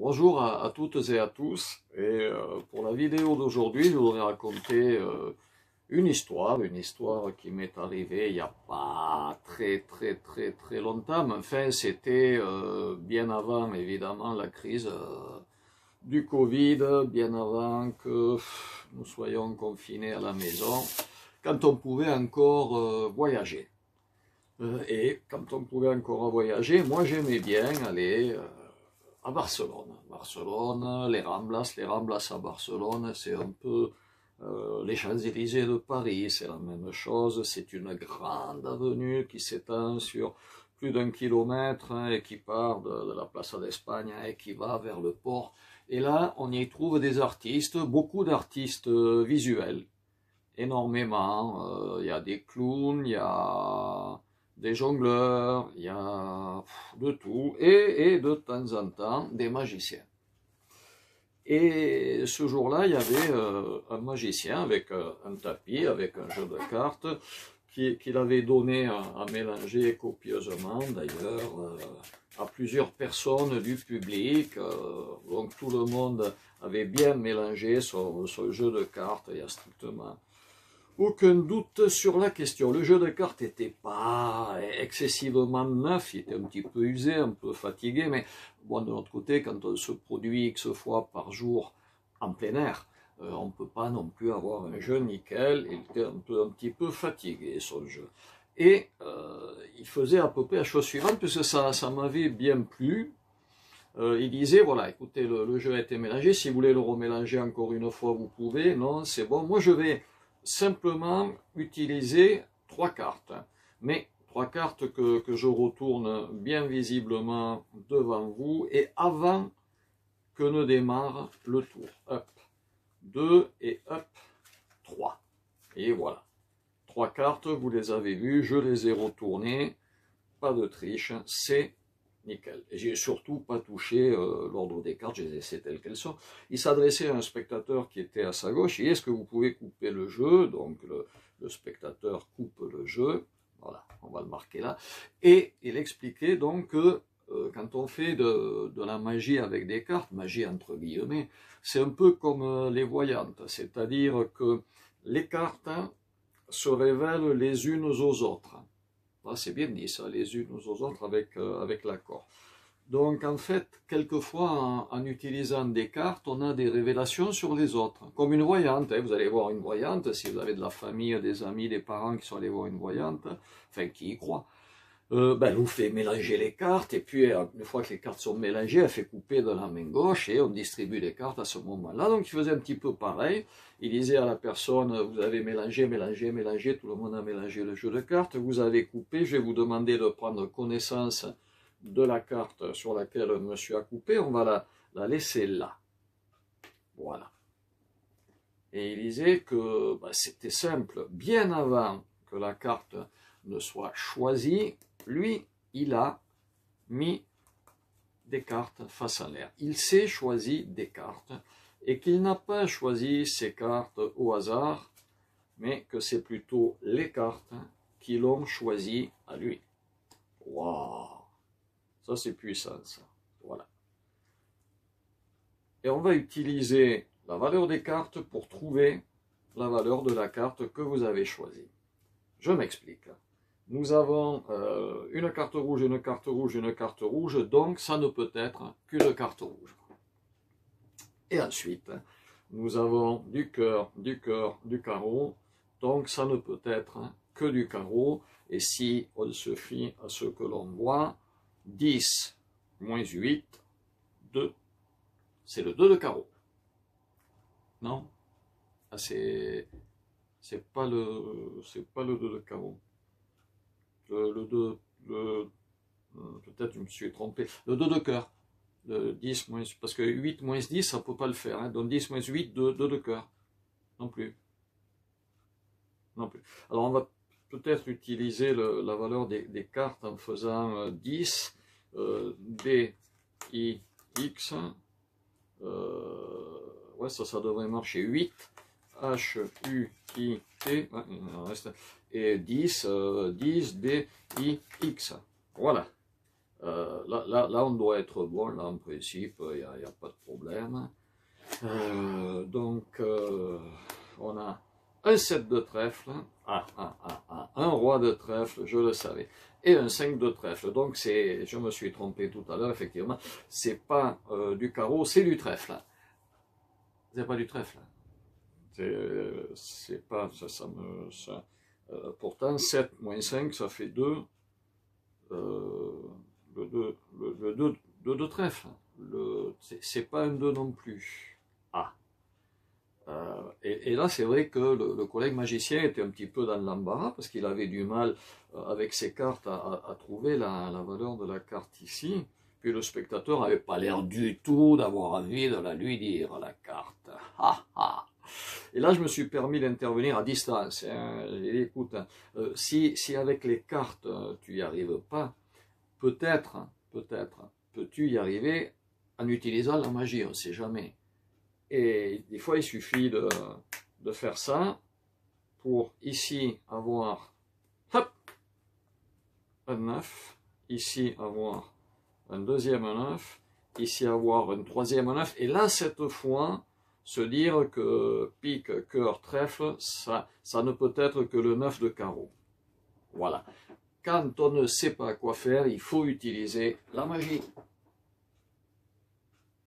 Bonjour à toutes et à tous, et pour la vidéo d'aujourd'hui, je voudrais raconter une histoire qui m'est arrivée il n'y a pas très longtemps, mais enfin c'était bien avant évidemment la crise du Covid, bien avant que nous soyons confinés à la maison, quand on pouvait encore voyager. Et quand on pouvait encore voyager, moi j'aimais bien aller à Barcelone. Barcelone, les Ramblas à Barcelone, c'est un peu les Champs-Élysées de Paris, c'est la même chose, c'est une grande avenue qui s'étend sur plus d'1 kilomètre et qui part de la Plaça d'Espagne et qui va vers le port. Et là, on y trouve des artistes, beaucoup d'artistes visuels, énormément. Il y a des clowns, il y a des jongleurs, il y a de tout, et de temps en temps des magiciens. Et ce jour-là, il y avait un magicien avec un tapis, avec un jeu de cartes, qu'il avait donné à mélanger copieusement, d'ailleurs, à plusieurs personnes du public. Donc tout le monde avait bien mélangé son jeu de cartes, il y a strictement aucun doute sur la question. Le jeu de cartes n'était pas excessivement neuf, il était un petit peu usé, un peu fatigué, mais bon, de l'autre côté, quand on se produit X fois par jour en plein air, on ne peut pas non plus avoir un jeu nickel. Il était un petit peu fatigué, son jeu. Et il faisait à peu près la chose suivante, puisque ça m'avait bien plu. Il disait, voilà, écoutez, le jeu a été mélangé, si vous voulez le remélanger encore une fois, vous pouvez, non, c'est bon, moi je vais simplement utiliser 3 cartes, mais 3 cartes que je retourne bien visiblement devant vous et avant que ne démarre le tour. Hop, 2 et hop, 3. Et voilà, 3 cartes, vous les avez vues, je les ai retournées, pas de triche, c'est nickel. Et j'ai surtout pas touché l'ordre des cartes, je les ai laissées telles qu'elles sont. Il s'adressait à un spectateur qui était à sa gauche. Et est-ce que vous pouvez couper le jeu? Donc le spectateur coupe le jeu. Voilà, on va le marquer là. Et il expliquait donc que quand on fait de la magie avec des cartes, magie entre guillemets, c'est un peu comme les voyantes. C'est-à-dire que les cartes se révèlent les unes aux autres. C'est bien dit ça, les unes aux autres avec l'accord. Donc en fait, quelquefois en utilisant des cartes, on a des révélations sur les autres. Comme une voyante, vous allez voir une voyante, si vous avez de la famille, des amis, des parents qui sont allés voir une voyante, enfin qui y croient, elle vous fait mélanger les cartes, et puis une fois que les cartes sont mélangées, elle fait couper de la main gauche, et on distribue les cartes à ce moment-là. Donc il faisait un petit peu pareil, il disait à la personne, vous avez mélangé, tout le monde a mélangé le jeu de cartes, vous avez coupé, je vais vous demander de prendre connaissance de la carte sur laquelle monsieur a coupé, on va la laisser là. Voilà. Et il disait que c'était simple, bien avant que la carte ne soit choisie, lui, il a mis des cartes face à l'air. Il s'est choisi des cartes et qu'il n'a pas choisi ces cartes au hasard, mais que c'est plutôt les cartes qui l'ont choisi à lui. Waouh! Ça c'est puissant, ça. Voilà. Et on va utiliser la valeur des cartes pour trouver la valeur de la carte que vous avez choisie. Je m'explique. Nous avons une carte rouge, une carte rouge, une carte rouge, donc ça ne peut être qu'une carte rouge. Et ensuite, nous avons du cœur, du carreau, donc ça ne peut être que du carreau. Et si on se fie à ce que l'on voit, 10 moins 8, 2, c'est le 2 de carreau. Non? Ah, c'est pas le 2 de carreau. Le 2, peut-être je me suis trompé, le 2 de cœur, le 10 moins, parce que 8 moins 10, ça ne peut pas le faire, hein. Donc 10 moins 8, 2 de cœur, non plus. Non plus. Alors on va peut-être utiliser la valeur des cartes en faisant 10, D, I, X, ouais, ça devrait marcher, 8, H, U, I, T, ouais, il en reste, et 10, 10, D, I, X. Voilà. là, on doit être bon, là, en principe, il n'y a pas de problème. Donc, on a un 7 de trèfle, un roi de trèfle, je le savais, et un 5 de trèfle. Donc, je me suis trompé tout à l'heure, effectivement, c'est pas du carreau, c'est du trèfle. C'est pas du trèfle. C'est pas, pourtant, 7 moins 5, ça fait 2. Le 2 de trèfle. C'est pas un 2 non plus. Ah. Et là, c'est vrai que le collègue magicien était un petit peu dans l'embarras parce qu'il avait du mal avec ses cartes à trouver la valeur de la carte ici. Puis le spectateur n'avait pas l'air du tout d'avoir envie de la lui dire, la carte. Et là, je me suis permis d'intervenir à distance. Hein. J'ai dit, écoute, si avec les cartes, tu n'y arrives pas, peut-être peux-tu y arriver en utilisant la magie, on ne sait jamais. Et des fois, il suffit de faire ça pour ici avoir hop, un 9, ici avoir un deuxième 9, ici avoir un troisième 9, et là, cette fois, se dire que pique, cœur, trèfle, ça ne peut être que le 9 de carreau. Voilà. Quand on ne sait pas quoi faire, il faut utiliser la magie.